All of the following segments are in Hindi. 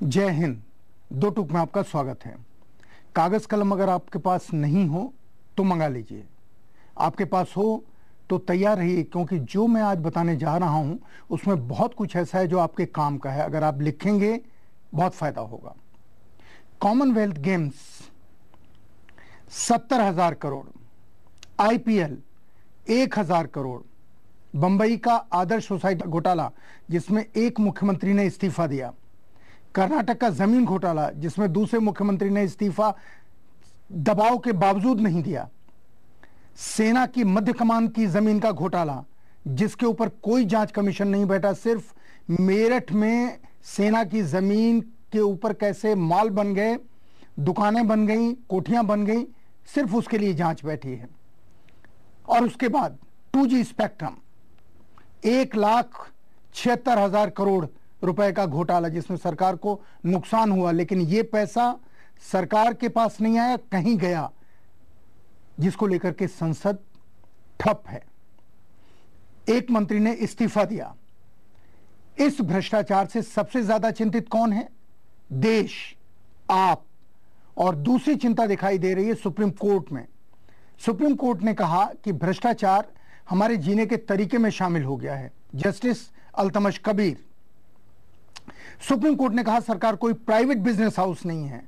जय हिंद। दो टूक में आपका स्वागत है। कागज कलम अगर आपके पास नहीं हो तो मंगा लीजिए, आपके पास हो तो तैयार रहिए, क्योंकि जो मैं आज बताने जा रहा हूं उसमें बहुत कुछ ऐसा है जो आपके काम का है। अगर आप लिखेंगे बहुत फायदा होगा। Commonwealth Games 70,000 crore, IPL 1,000 crore, Bombay का आदर्श सोसाइटी घोटाला जिसमें एक मुख्यमंत्री ने इस्तीफा दिया, कर्नाटक का जमीन घोटाला जिसमें दूसरे मुख्यमंत्री ने इस्तीफा दबाव के बावजूद नहीं दिया, सेना की मध्य कमान की जमीन का घोटाला जिसके ऊपर कोई जांच कमीशन नहीं बैठा, सिर्फ मेरठ में सेना की जमीन के ऊपर कैसे माल बन गए, दुकानें बन गई, कोठियां बन गई, सिर्फ उसके लिए जांच बैठी है। और उसके बाद 2G स्पेक्ट्रम 1,76,000 करोड़ रुपए का घोटाला जिसमें सरकार को नुकसान हुआ, लेकिन यह पैसा सरकार के पास नहीं आया, कहीं गया, जिसको लेकर के संसद ठप है। एक मंत्री ने इस्तीफा दिया। इस भ्रष्टाचार से सबसे ज्यादा चिंतित कौन है? देश, आप। और दूसरी चिंता दिखाई दे रही है सुप्रीम कोर्ट में। सुप्रीम कोर्ट ने कहा कि भ्रष्टाचार हमारे जीने के तरीके में शामिल हो गया है। Justice Altamash Kabir, supreme court ने कहा सरकार कोई प्राइवेट बिजनेस हाउस नहीं है।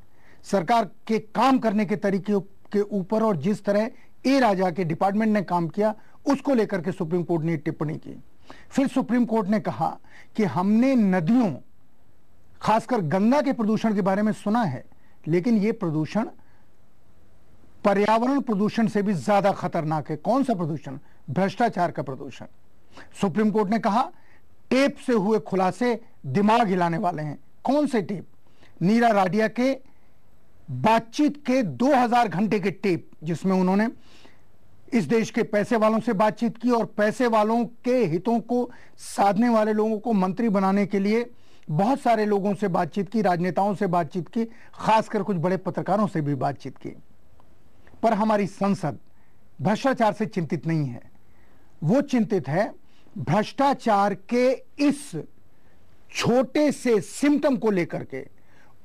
सरकार के काम करने के तरीके के ऊपर और जिस तरह ए राजा के डिपार्टमेंट ने काम किया उसको लेकर के सुप्रीम कोर्ट ने टिप्पणी की। फिर सुप्रीम कोर्ट ने कहा कि हमने नदियों, खासकर गंगा के प्रदूषण के बारे में सुना है, लेकिन यह प्रदूषण पर्यावरण प्रदूषण से भी ज्यादा खतरनाक है। कौन सा प्रदूषण? भ्रष्टाचार का प्रदूषण। सुप्रीम कोर्ट ने कहा टेप से हुए खुलासे दिमाग हिलाने वाले हैं। कौन से टेप? नीरा राडिया के बातचीत के 2000 घंटे के टेप, जिसमें उन्होंने इस देश के पैसे वालों से बातचीत की और पैसे वालों के हितों को साधने वाले लोगों को मंत्री बनाने के लिए बहुत सारे लोगों से बातचीत की, राजनेताओं से बातचीत की, खासकर कुछ बड़े पत्रकारों से भी बातचीत की। पर हमारी संसद भ्रष्टाचार से चिंतित नहीं है। वो चिंतित है भ्रष्टाचार के इस छोटे से सिम्टम को लेकर के,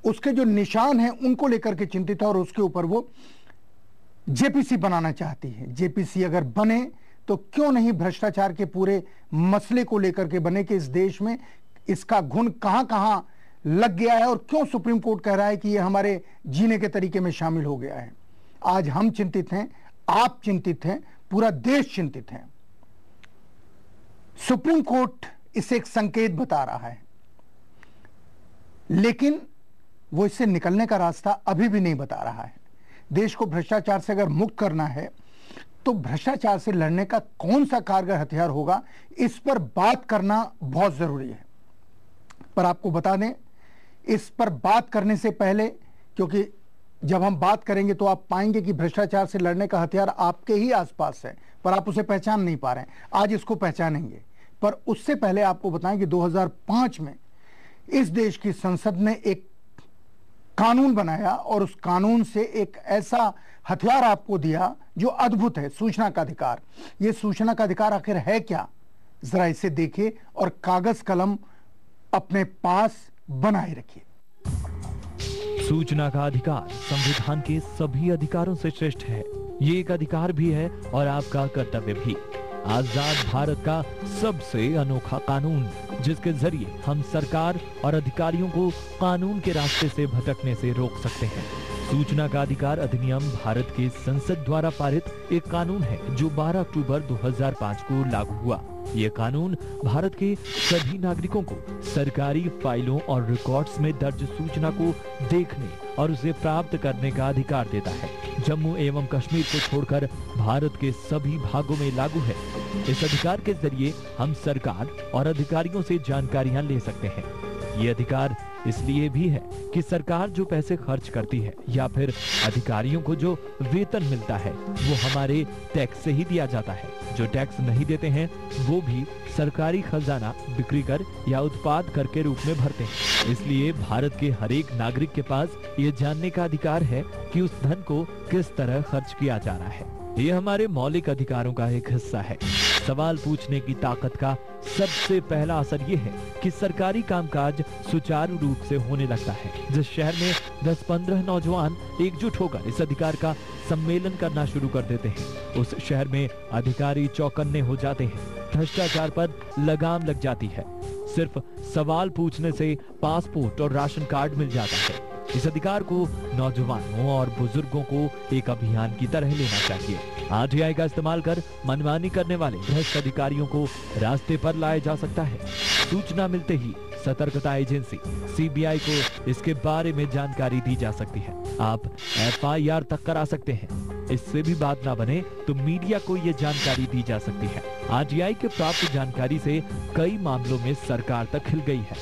उसके जो निशान हैं उनको लेकर के चिंतित है और उसके ऊपर वो जेपीसी बनाना चाहती है। जेपीसी अगर बने तो क्यों नहीं भ्रष्टाचार के पूरे मसले को लेकर के बने कि इस देश में इसका घुन कहां कहां लग गया है और क्यों सुप्रीम कोर्ट कह रहा है कि यह हमारे जीने के तरीके में शामिल हो गया है। आज हम चिंतित हैं, आप चिंतित हैं, पूरा देश चिंतित है। सुप्रीम कोर्ट इसे एक संकेत बता रहा है, लेकिन वो इससे निकलने का रास्ता अभी भी नहीं बता रहा है। देश को भ्रष्टाचार से अगर मुक्त करना है तो भ्रष्टाचार से लड़ने का कौन सा कारगर हथियार होगा, इस पर बात करना बहुत जरूरी है। पर आपको बता दें, इस पर बात करने से पहले, क्योंकि जब हम बात करेंगे तो आप पाएंगे कि भ्रष्टाचार से लड़ने का हथियार आपके ही आसपास है, पर आप उसे पहचान नहीं पा रहे हैं। आज इसको पहचानेंगे, पर उससे पहले आपको बताएं कि 2005 में इस देश की संसद ने एक कानून बनाया और उस कानून से एक ऐसा हथियार आपको दिया जो अद्भुत है, सूचना का अधिकार। यह सूचना का अधिकार आखिर है क्या? जरा इसे देखिए और कागज कलम अपने पास बनाए रखिए। सूचना का अधिकार संविधान के सभी अधिकारों से श्रेष्ठ है। ये एक अधिकार भी है और आपका कर्तव्य भी। आजाद भारत का सबसे अनोखा कानून, जिसके जरिए हम सरकार और अधिकारियों को कानून के रास्ते से भटकने से रोक सकते हैं। सूचना का अधिकार अधिनियम भारत के संसद द्वारा पारित एक कानून है जो 12 अक्टूबर 2005 को लागू हुआ। ये कानून भारत के सभी नागरिकों को सरकारी फाइलों और रिकॉर्ड्स में दर्ज सूचना को देखने और उसे प्राप्त करने का अधिकार देता है। जम्मू एवं कश्मीर को छोड़कर भारत के सभी भागों में लागू है। इस अधिकार के जरिए हम सरकार और अधिकारियों से जानकारियां ले सकते हैं। ये अधिकार इसलिए भी है कि सरकार जो पैसे खर्च करती है या फिर अधिकारियों को जो वेतन मिलता है वो हमारे टैक्स से ही दिया जाता है। जो टैक्स नहीं देते हैं वो भी सरकारी खजाना बिक्री कर या उत्पाद कर के रूप में भरते हैं। इसलिए भारत के हर एक नागरिक के पास ये जानने का अधिकार है कि उस धन को किस तरह खर्च किया जा रहा है। ये हमारे मौलिक अधिकारों का एक हिस्सा है। सवाल पूछने की ताकत का सबसे पहला असर ये है कि सरकारी कामकाज सुचारू रूप से होने लगता है। जिस शहर में 10-15 नौजवान एकजुट होकर इस अधिकार का सम्मेलन करना शुरू कर देते हैं, उस शहर में अधिकारी चौकन्ने हो जाते हैं। भ्रष्टाचार पर लगाम लग जाती है। सिर्फ सवाल पूछने से पासपोर्ट और राशन कार्ड मिल जाता है। इस अधिकार को नौजवानों और बुजुर्गों को एक अभियान की तरह लेना चाहिए। आरटीआई का इस्तेमाल कर मनमानी करने वाले भ्रष्ट अधिकारियों को रास्ते पर लाया जा सकता है। सूचना मिलते ही सतर्कता एजेंसी सीबीआई को इसके बारे में जानकारी दी जा सकती है। आप एफआईआर तक करा सकते हैं। इससे भी बात ना बने तो मीडिया को ये जानकारी दी जा सकती है। आरटीआई के प्राप्त जानकारी से कई मामलों में सरकार तक हिल गई है।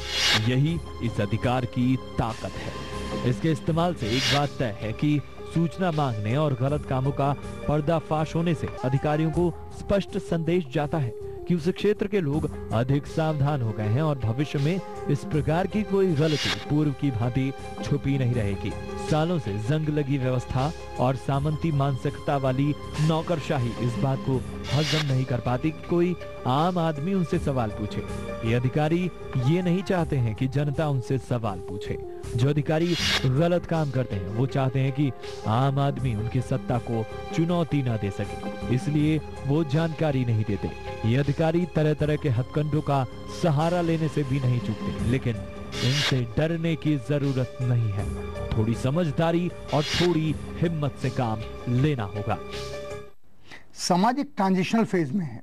यही इस अधिकार की ताकत है। इसके इस्तेमाल से एक बात तय है कि सूचना मांगने और गलत कामों का पर्दाफाश होने से अधिकारियों को स्पष्ट संदेश जाता है कि उस क्षेत्र के लोग अधिक सावधान हो गए हैं और भविष्य में इस प्रकार की कोई गलती पूर्व की भांति छुपी नहीं रहेगी। सालों से जंग लगी व्यवस्था और सामंती मानसिकता वाली नौकरशाही इस बात को हजम नहीं कर पाती कि कोई आम आदमी उनसे सवाल पूछे। ये अधिकारी ये नहीं चाहते हैं कि जनता उनसे सवाल पूछे। जो अधिकारी गलत काम करते हैं वो चाहते हैं कि आम आदमी उनकी सत्ता को चुनौती न दे सके, इसलिए वो जानकारी नहीं देते। ये अधिकारी तरह तरह के हथकंडों का सहारा लेने से भी नहीं चूकते, लेकिन इनसे डरने की जरूरत नहीं है। थोड़ी समझदारी और थोड़ी हिम्मत से काम लेना होगा। समाज एक ट्रांजिशनल फेज में है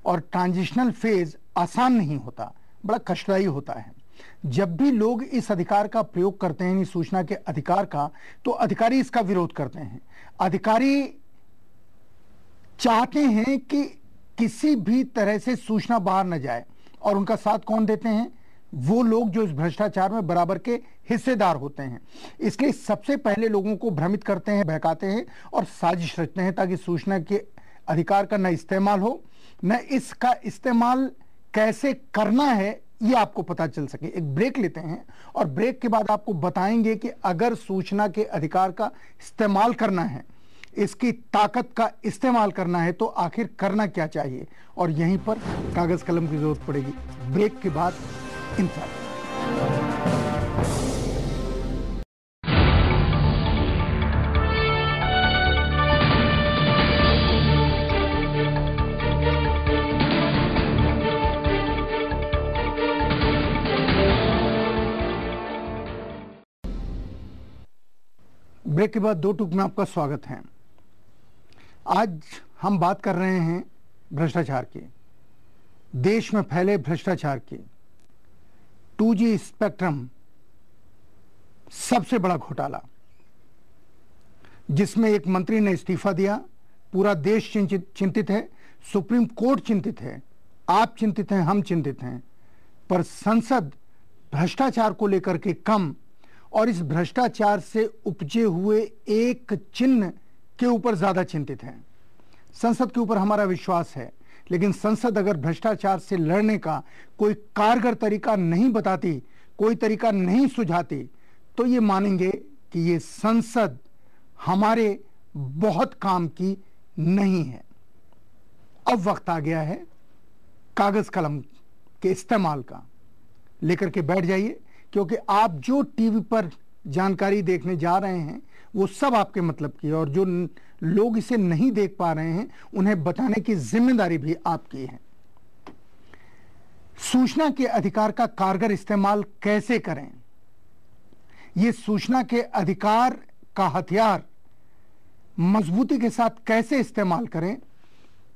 और ट्रांजिशनल फेज आसान नहीं होता, बड़ा कष्टदायी होता है। जब भी लोग इस अधिकार का प्रयोग करते हैं, इस सूचना के अधिकार का, तो अधिकारी इसका विरोध करते हैं। अधिकारी चाहते हैं कि किसी भी तरह से सूचना बाहर न जाए, और उनका साथ कौन देते हैं? वो लोग जो इस भ्रष्टाचार में बराबर के हिस्सेदार होते हैं। इसलिए सबसे पहले लोगों को भ्रमित करते हैं, बहकाते हैं और साजिश रचते हैं ताकि सूचना के अधिकार का न इस्तेमाल हो, न इसका इस्तेमाल कैसे करना है ये आपको पता चल सके। एक ब्रेक लेते हैं और ब्रेक के बाद आपको बताएंगे कि अगर सूचना के अधिकार का इस्तेमाल करना है, इसकी ताकत का इस्तेमाल करना है, तो आखिर करना क्या चाहिए, और यहीं पर कागज कलम की जरूरत पड़ेगी। ब्रेक के बाद इंतजार। ब्रेक के बाद दो टूक में आपका स्वागत है। आज हम बात कर रहे हैं भ्रष्टाचार की, देश में फैले भ्रष्टाचार की। 2G स्पेक्ट्रम सबसे बड़ा घोटाला, जिसमें एक मंत्री ने इस्तीफा दिया। पूरा देश चिंतित है, सुप्रीम कोर्ट चिंतित है, आप चिंतित हैं, हम चिंतित हैं, पर संसद भ्रष्टाचार को लेकर के कम और इस भ्रष्टाचार से उपजे हुए एक चिन्ह के ऊपर ज्यादा चिंतित है। संसद के ऊपर हमारा विश्वास है, लेकिन संसद अगर भ्रष्टाचार से लड़ने का कोई कारगर तरीका नहीं बताती, कोई तरीका नहीं सुझाती, तो ये मानेंगे कि ये संसद हमारे बहुत काम की नहीं है। अब वक्त आ गया है कागज कलम के इस्तेमाल का। लेकर के बैठ जाइए, क्योंकि आप जो टीवी पर जानकारी देखने जा रहे हैं वो सब आपके मतलब की है, और जो लोग इसे नहीं देख पा रहे हैं उन्हें बताने की जिम्मेदारी भी आपकी है। सूचना के अधिकार का कारगर इस्तेमाल कैसे करें, ये सूचना के अधिकार का हथियार मजबूती के साथ कैसे इस्तेमाल करें,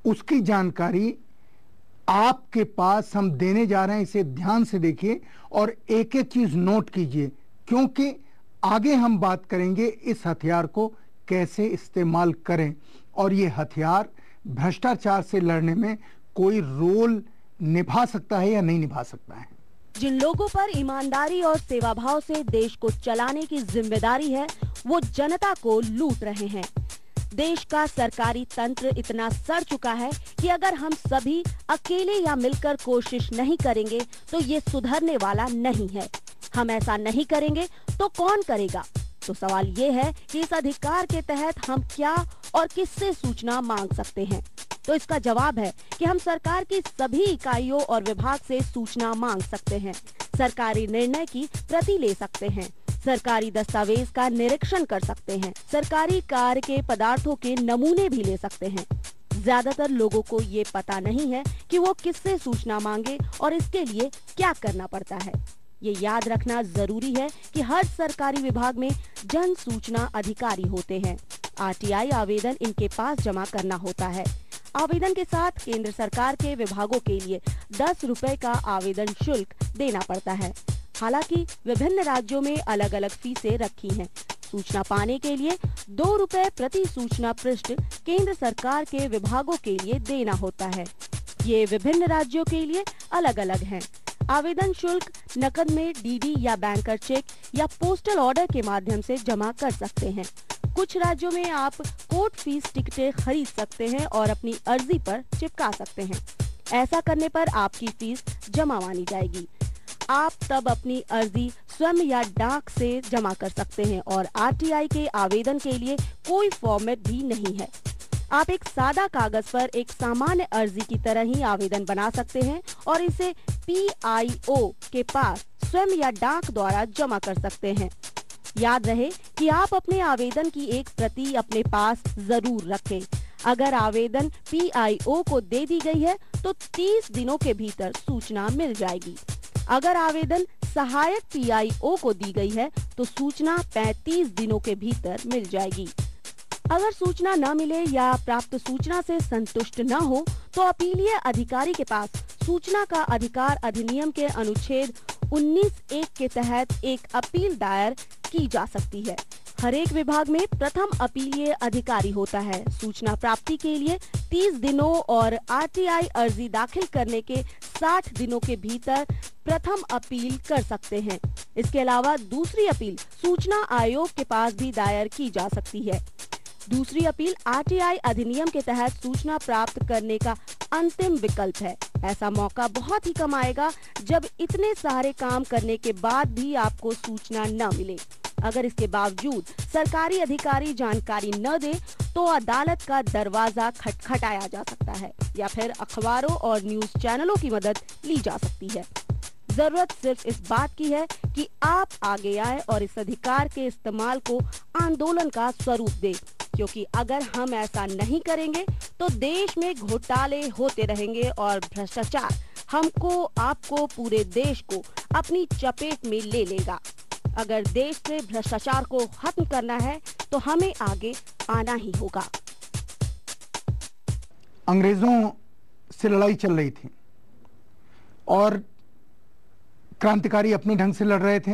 उसकी जानकारी आपके पास हम देने जा रहे हैं। इसे ध्यान से देखिए और एक एक चीज नोट कीजिए, क्योंकि आगे हम बात करेंगे इस हथियार को कैसे इस्तेमाल करें, और ये हथियार भ्रष्टाचार से लड़ने में कोई रोल निभा सकता है या नहीं निभा सकता है। जिन लोगों पर ईमानदारी और सेवाभाव से देश को चलाने की जिम्मेदारी है, वो जनता को लूट रहे हैं। देश का सरकारी तंत्र इतना सड़ चुका है कि अगर हम सभी अकेले या मिलकर कोशिश नहीं करेंगे तो ये सुधरने वाला नहीं है। हम ऐसा नहीं करेंगे तो कौन करेगा? तो सवाल ये है कि इस अधिकार के तहत हम क्या और किससे सूचना मांग सकते हैं। तो इसका जवाब है कि हम सरकार की सभी इकाइयों और विभाग से सूचना मांग सकते हैं, सरकारी निर्णय की प्रति ले सकते हैं, सरकारी दस्तावेज का निरीक्षण कर सकते हैं, सरकारी कार्य के पदार्थों के नमूने भी ले सकते हैं। ज्यादातर लोगों को ये पता नहीं है कि वो किससे सूचना मांगे और इसके लिए क्या करना पड़ता है। ये याद रखना जरूरी है कि हर सरकारी विभाग में जन सूचना अधिकारी होते हैं। आरटीआई आवेदन इनके पास जमा करना होता है। आवेदन के साथ केंद्र सरकार के विभागों के लिए 10 रुपए का आवेदन शुल्क देना पड़ता है। हालांकि विभिन्न राज्यों में अलग अलग फीसें रखी हैं। सूचना पाने के लिए 2 रुपए प्रति सूचना पृष्ठ केंद्र सरकार के विभागों के लिए देना होता है। ये विभिन्न राज्यों के लिए अलग अलग हैं। आवेदन शुल्क नकद में डीडी या बैंकर चेक या पोस्टल ऑर्डर के माध्यम से जमा कर सकते हैं। कुछ राज्यों में आप कोर्ट फीस टिकटें खरीद सकते हैं और अपनी अर्जी पर चिपका सकते हैं। ऐसा करने पर आपकी फीस जमा मानी जाएगी। आप तब अपनी अर्जी स्वयं या डाक से जमा कर सकते हैं और आरटीआई के आवेदन के लिए कोई फॉर्मेट भी नहीं है। आप एक सादा कागज पर एक सामान्य अर्जी की तरह ही आवेदन बना सकते हैं और इसे पीआईओ के पास स्वयं या डाक द्वारा जमा कर सकते हैं। याद रहे कि आप अपने आवेदन की एक प्रति अपने पास जरूर रखें। अगर आवेदन पीआईओ को दे दी गई है तो 30 दिनों के भीतर सूचना मिल जाएगी। अगर आवेदन सहायक पीआईओ को दी गई है तो सूचना 35 दिनों के भीतर मिल जाएगी। अगर सूचना न मिले या प्राप्त सूचना से संतुष्ट न हो तो अपीलीय अधिकारी के पास सूचना का अधिकार अधिनियम के अनुच्छेद 19(1) के तहत एक अपील दायर की जा सकती है। हर एक विभाग में प्रथम अपीलीय अधिकारी होता है। सूचना प्राप्ति के लिए 30 दिनों और आरटीआई अर्जी दाखिल करने के 60 दिनों के भीतर प्रथम अपील कर सकते हैं। इसके अलावा दूसरी अपील सूचना आयोग के पास भी दायर की जा सकती है। दूसरी अपील आरटीआई अधिनियम के तहत सूचना प्राप्त करने का अंतिम विकल्प है। ऐसा मौका बहुत ही कम आएगा जब इतने सारे काम करने के बाद भी आपको सूचना न मिले। अगर इसके बावजूद सरकारी अधिकारी जानकारी न दे तो अदालत का दरवाजा खटखटाया जा सकता है या फिर अखबारों और न्यूज चैनलों की मदद ली जा सकती है। जरूरत सिर्फ इस बात की है कि आप आगे आए और इस अधिकार के इस्तेमाल को आंदोलन का स्वरूप दें, क्योंकि अगर हम ऐसा नहीं करेंगे तो देश में घोटाले होते रहेंगे और भ्रष्टाचार हमको, आपको, पूरे देश को अपनी चपेट में ले लेगा। अगर देश से भ्रष्टाचार को खत्म करना है तो हमें आगे आना ही होगा। अंग्रेजों से लड़ाई चल रही थी और क्रांतिकारी अपने ढंग से लड़ रहे थे,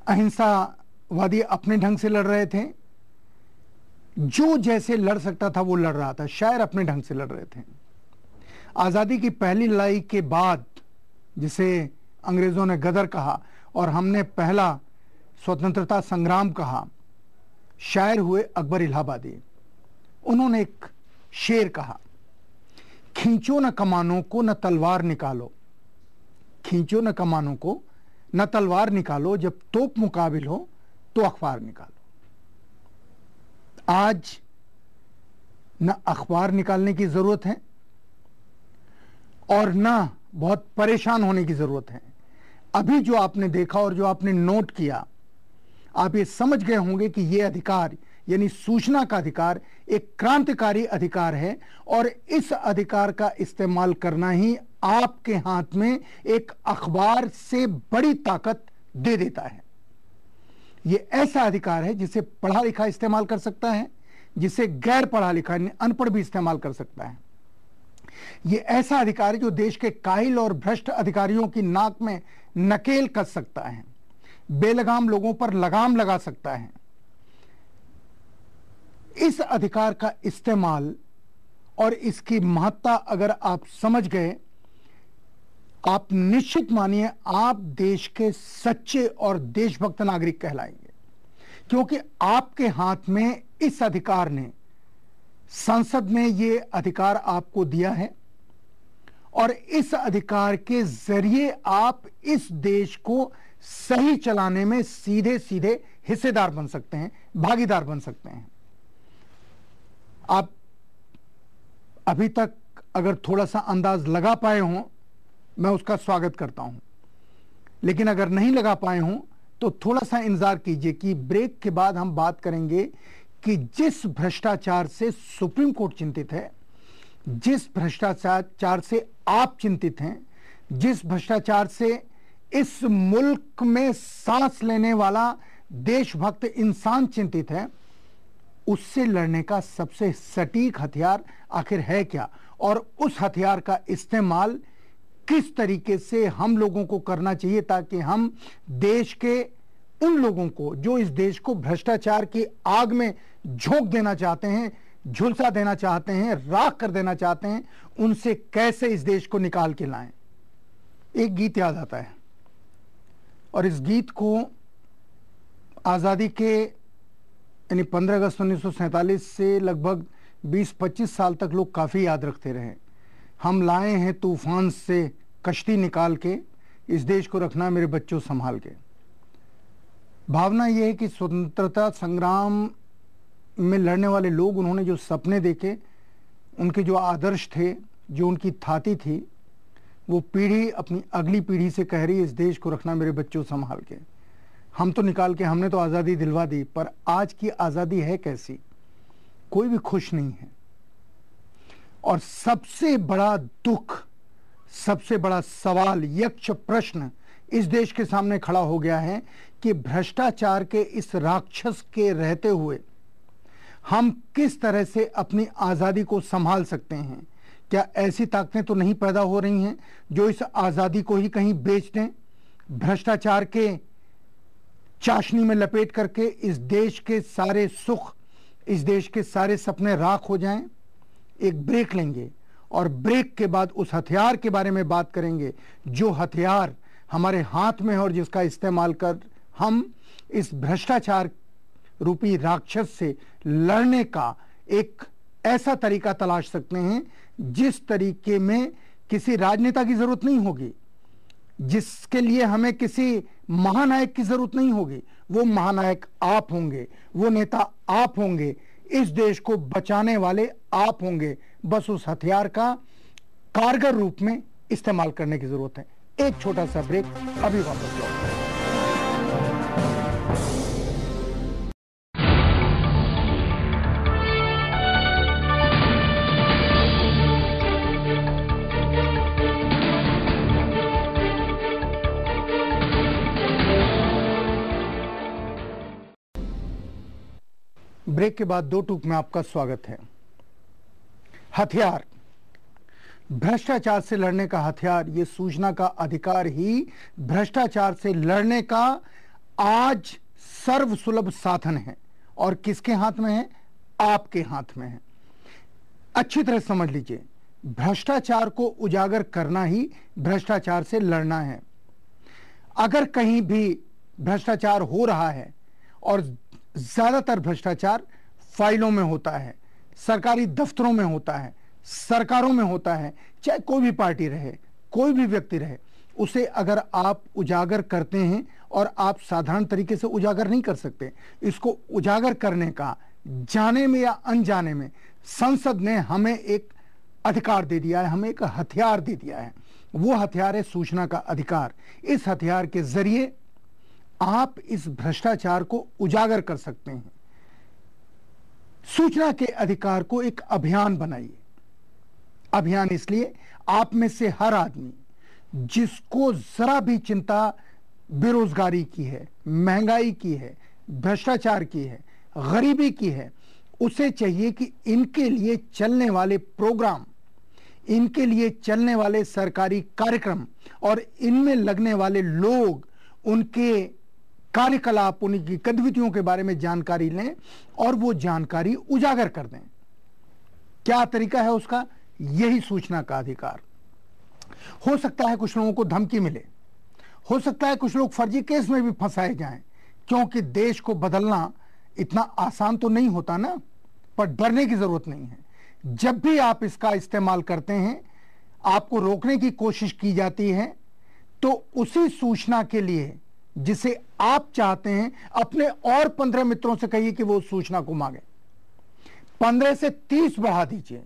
अहिंसावादी अपने ढंग से लड़ रहे थे, जो जैसे लड़ सकता था वो लड़ रहा था, शायर अपने ढंग से लड़ रहे थे। आजादी की पहली लड़ाई के बाद, जिसे अंग्रेजों ने गदर कहा और हमने पहला स्वतंत्रता संग्राम कहा, शायर हुए अकबर इलाहाबादी। उन्होंने एक शेर कहा, खींचो न कमानों को न तलवार निकालो, खींचो न कमानों को न तलवार निकालो, जब तोप मुकाबिल हो तो अखबार निकालो। आज न अखबार निकालने की जरूरत है और न बहुत परेशान होने की जरूरत है। अभी जो आपने देखा और जो आपने नोट किया, आप ये समझ गए होंगे कि ये अधिकार यानी सूचना का अधिकार एक क्रांतिकारी अधिकार है और इस अधिकार का इस्तेमाल करना ही आपके हाथ में एक अखबार से बड़ी ताकत दे देता है। ये ऐसा अधिकार है जिसे पढ़ा लिखा इस्तेमाल कर सकता है, जिसे गैर पढ़ा लिखा अनपढ़ भी इस्तेमाल कर सकता है। ये ऐसा अधिकार है जो देश के काहिल और भ्रष्ट अधिकारियों की नाक में नकेल कस सकता है, बेलगाम लोगों पर लगाम लगा सकता है। इस अधिकार का इस्तेमाल और इसकी महत्ता अगर आप समझ गए, आप निश्चित मानिए आप देश के सच्चे और देशभक्त नागरिक कहलाएंगे, क्योंकि आपके हाथ में इस अधिकार ने, संसद ने ये अधिकार आपको दिया है और इस अधिकार के जरिए आप इस देश को सही चलाने में सीधे सीधे हिस्सेदार बन सकते हैं, भागीदार बन सकते हैं। आप अभी तक अगर थोड़ा सा अंदाज लगा पाए हों, मैं उसका स्वागत करता हूं, लेकिन अगर नहीं लगा पाए हों तो थोड़ा सा इंतजार कीजिए कि ब्रेक के बाद हम बात करेंगे कि जिस भ्रष्टाचार से सुप्रीम कोर्ट चिंतित है, जिस भ्रष्टाचार से आप चिंतित हैं, जिस भ्रष्टाचार से इस मुल्क में सांस लेने वाला देशभक्त इंसान चिंतित है, उससे लड़ने का सबसे सटीक हथियार आखिर है क्या, और उस हथियार का इस्तेमाल किस तरीके से हम लोगों को करना चाहिए ताकि हम देश के उन लोगों को जो इस देश को भ्रष्टाचार की आग में झोंक देना चाहते हैं, झुलसा देना चाहते हैं, राख कर देना चाहते हैं, उनसे कैसे इस देश को निकाल के लाएं। एक गीत याद आता है और इस गीत को आज़ादी के यानी 15 अगस्त 1947 से लगभग 20-25 साल तक लोग काफ़ी याद रखते रहे। हम लाए हैं तूफान से कश्ती निकाल के, इस देश को रखना मेरे बच्चों संभाल के। भावना यह है कि स्वतंत्रता संग्राम में लड़ने वाले लोग, उन्होंने जो सपने देखे, उनके जो आदर्श थे, जो उनकी थाती थी, वो पीढ़ी अपनी अगली पीढ़ी से कह रही है इस देश को रखना मेरे बच्चों संभाल के। हम तो निकाल के, हमने तो आज़ादी दिलवा दी, पर आज की आज़ादी है कैसी? कोई भी खुश नहीं है। और सबसे बड़ा दुख, सबसे बड़ा सवाल, यक्ष प्रश्न इस देश के सामने खड़ा हो गया है कि भ्रष्टाचार के इस राक्षस के रहते हुए हम किस तरह से अपनी आज़ादी को संभाल सकते हैं। क्या ऐसी ताकतें तो नहीं पैदा हो रही हैं जो इस आज़ादी को ही कहीं बेच दें, भ्रष्टाचार के चाशनी में लपेट करके इस देश के सारे सुख, इस देश के सारे सपने राख हो जाएं? एक ब्रेक लेंगे और ब्रेक के बाद उस हथियार के बारे में बात करेंगे, जो हथियार हमारे हाथ में है और जिसका इस्तेमाल कर हम इस भ्रष्टाचार रूपी राक्षस से लड़ने का एक ऐसा तरीका तलाश सकते हैं जिस तरीके में किसी राजनेता की जरूरत नहीं होगी, जिसके लिए हमें किसी महानायक की जरूरत नहीं होगी। वो महानायक आप होंगे, वो नेता आप होंगे, इस देश को बचाने वाले आप होंगे। बस उस हथियार का कारगर रूप में इस्तेमाल करने की जरूरत है। एक छोटा सा ब्रेक, अभी वापस लौटते हैं। ब्रेक के बाद दो टूक में आपका स्वागत है। हथियार, भ्रष्टाचार से लड़ने का हथियार, ये सूचना का अधिकार ही भ्रष्टाचार से लड़ने का आज सर्वसुलभ साधन है। और किसके हाथ में है? आपके हाथ में है। अच्छी तरह समझ लीजिए, भ्रष्टाचार को उजागर करना ही भ्रष्टाचार से लड़ना है। अगर कहीं भी भ्रष्टाचार हो रहा है, और ज्यादातर भ्रष्टाचार फाइलों में होता है, सरकारी दफ्तरों में होता है, सरकारों में होता है, चाहे कोई भी पार्टी रहे, कोई भी व्यक्ति रहे, उसे अगर आप उजागर करते हैं, और आप साधारण तरीके से उजागर नहीं कर सकते, इसको उजागर करने का जाने में या अनजाने में संसद ने हमें एक अधिकार दे दिया है, हमें एक हथियार दे दिया है। वो हथियार है सूचना का अधिकार। इस हथियार के जरिए आप इस भ्रष्टाचार को उजागर कर सकते हैं। सूचना के अधिकार को एक अभियान बनाइए। अभियान इसलिए, आप में से हर आदमी जिसको जरा भी चिंता बेरोजगारी की है, महंगाई की है, भ्रष्टाचार की है, गरीबी की है, उसे चाहिए कि इनके लिए चलने वाले प्रोग्राम, इनके लिए चलने वाले सरकारी कार्यक्रम और इनमें लगने वाले लोग, उनके कार्यकलाप, उनकी गतिविधियों के बारे में जानकारी लें और वो जानकारी उजागर कर दें। क्या तरीका है उसका? यही सूचना का अधिकार। हो सकता है कुछ लोगों को धमकी मिले, हो सकता है कुछ लोग फर्जी केस में भी फंसाए जाएं, क्योंकि देश को बदलना इतना आसान तो नहीं होता ना। पर डरने की जरूरत नहीं है। जब भी आप इसका इस्तेमाल करते हैं, आपको रोकने की कोशिश की जाती है, तो उसी सूचना के लिए जिसे आप चाहते हैं, अपने और 15 मित्रों से कहिए कि वो सूचना को मांगे। 15 से 30 बढ़ा दीजिए।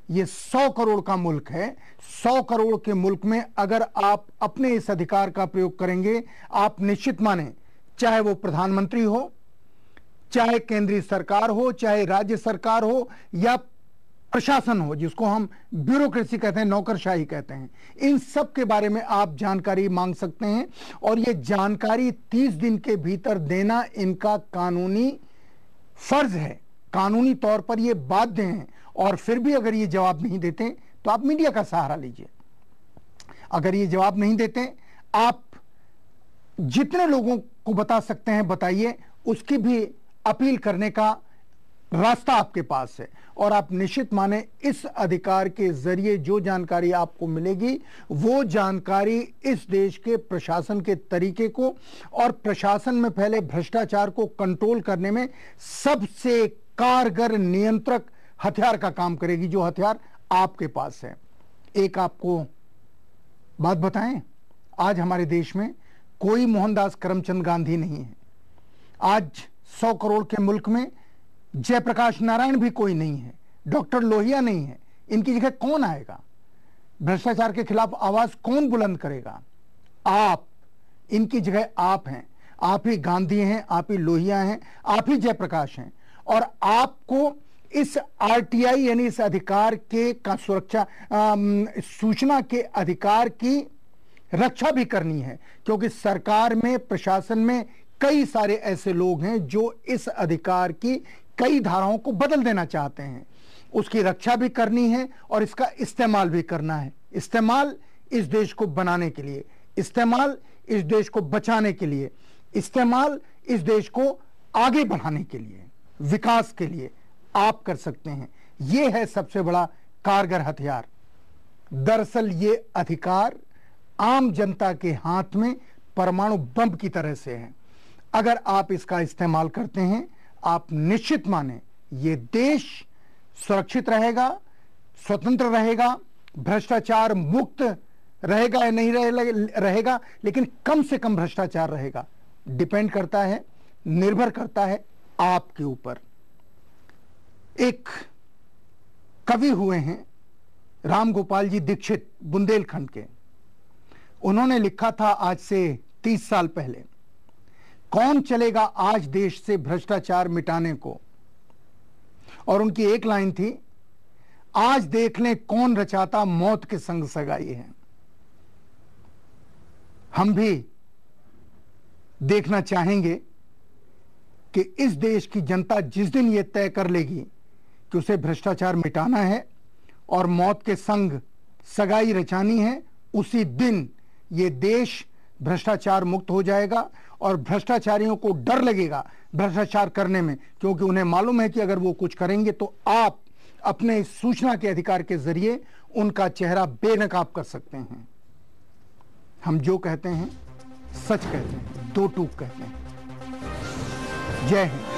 ये 100 करोड़ का मुल्क है। 100 करोड़ के मुल्क में अगर आप अपने इस अधिकार का प्रयोग करेंगे, आप निश्चित माने, चाहे वो प्रधानमंत्री हो, चाहे केंद्रीय सरकार हो, चाहे राज्य सरकार हो, या प्रशासन हो, जिसको हम ब्यूरोक्रेसी कहते हैं, नौकरशाही कहते हैं, इन सब के बारे में आप जानकारी मांग सकते हैं। और ये जानकारी 30 दिन के भीतर देना इनका कानूनी फर्ज है, कानूनी तौर पर ये बाध्य हैं। और फिर भी अगर ये जवाब नहीं देते तो आप मीडिया का सहारा लीजिए। अगर ये जवाब नहीं देते, आप जितने लोगों को बता सकते हैं बताइए, उसकी भी अपील करने का रास्ता आपके पास है। और आप निश्चित माने, इस अधिकार के जरिए जो जानकारी आपको मिलेगी, वो जानकारी इस देश के प्रशासन के तरीके को और प्रशासन में फैले भ्रष्टाचार को कंट्रोल करने में सबसे कारगर नियंत्रक हथियार का काम करेगी, जो हथियार आपके पास है। एक आपको बात बताएं, आज हमारे देश में कोई मोहनदास करमचंद गांधी नहीं है। आज 100 करोड़ के मुल्क में जयप्रकाश नारायण भी कोई नहीं है, डॉक्टर लोहिया नहीं है। इनकी जगह कौन आएगा? भ्रष्टाचार के खिलाफ आवाज कौन बुलंद करेगा? आप। इनकी जगह आप हैं। आप ही गांधी हैं, आप ही लोहिया हैं, आप ही जयप्रकाश हैं। और आपको इस आरटीआई यानी इस अधिकार के का सुरक्षा, सूचना के अधिकार की रक्षा भी करनी है, क्योंकि सरकार में, प्रशासन में कई सारे ऐसे लोग हैं जो इस अधिकार की कई धाराओं को बदल देना चाहते हैं। उसकी रक्षा भी करनी है और इसका इस्तेमाल भी करना है। इस्तेमाल इस देश को बनाने के लिए, इस्तेमाल इस देश को बचाने के लिए, इस्तेमाल इस देश को आगे बढ़ाने के लिए, विकास के लिए आप कर सकते हैं। यह है सबसे बड़ा कारगर हथियार। दरअसल ये अधिकार आम जनता के हाथ में परमाणु बम की तरह से है। अगर आप इसका इस्तेमाल करते हैं, आप निश्चित माने ये देश सुरक्षित रहेगा, स्वतंत्र रहेगा, भ्रष्टाचार मुक्त रहेगा या नहीं रहेगा, लेकिन कम से कम भ्रष्टाचार रहेगा। डिपेंड करता है, निर्भर करता है आपके ऊपर। एक कवि हुए हैं राम गोपाल जी दीक्षित, बुंदेलखंड के। उन्होंने लिखा था आज से 30 साल पहले, कौन चलेगा आज देश से भ्रष्टाचार मिटाने को। और उनकी एक लाइन थी, आज देख लें कौन रचाता मौत के संग सगाई है। हम भी देखना चाहेंगे कि इस देश की जनता जिस दिन यह तय कर लेगी कि उसे भ्रष्टाचार मिटाना है और मौत के संग सगाई रचानी है, उसी दिन ये देश भ्रष्टाचार मुक्त हो जाएगा। और भ्रष्टाचारियों को डर लगेगा भ्रष्टाचार करने में, क्योंकि उन्हें मालूम है कि अगर वो कुछ करेंगे तो आप अपने सूचना के अधिकार के जरिए उनका चेहरा बेनकाब कर सकते हैं। हम जो कहते हैं सच कहते हैं, दो टूक कहते हैं। जय हिंद।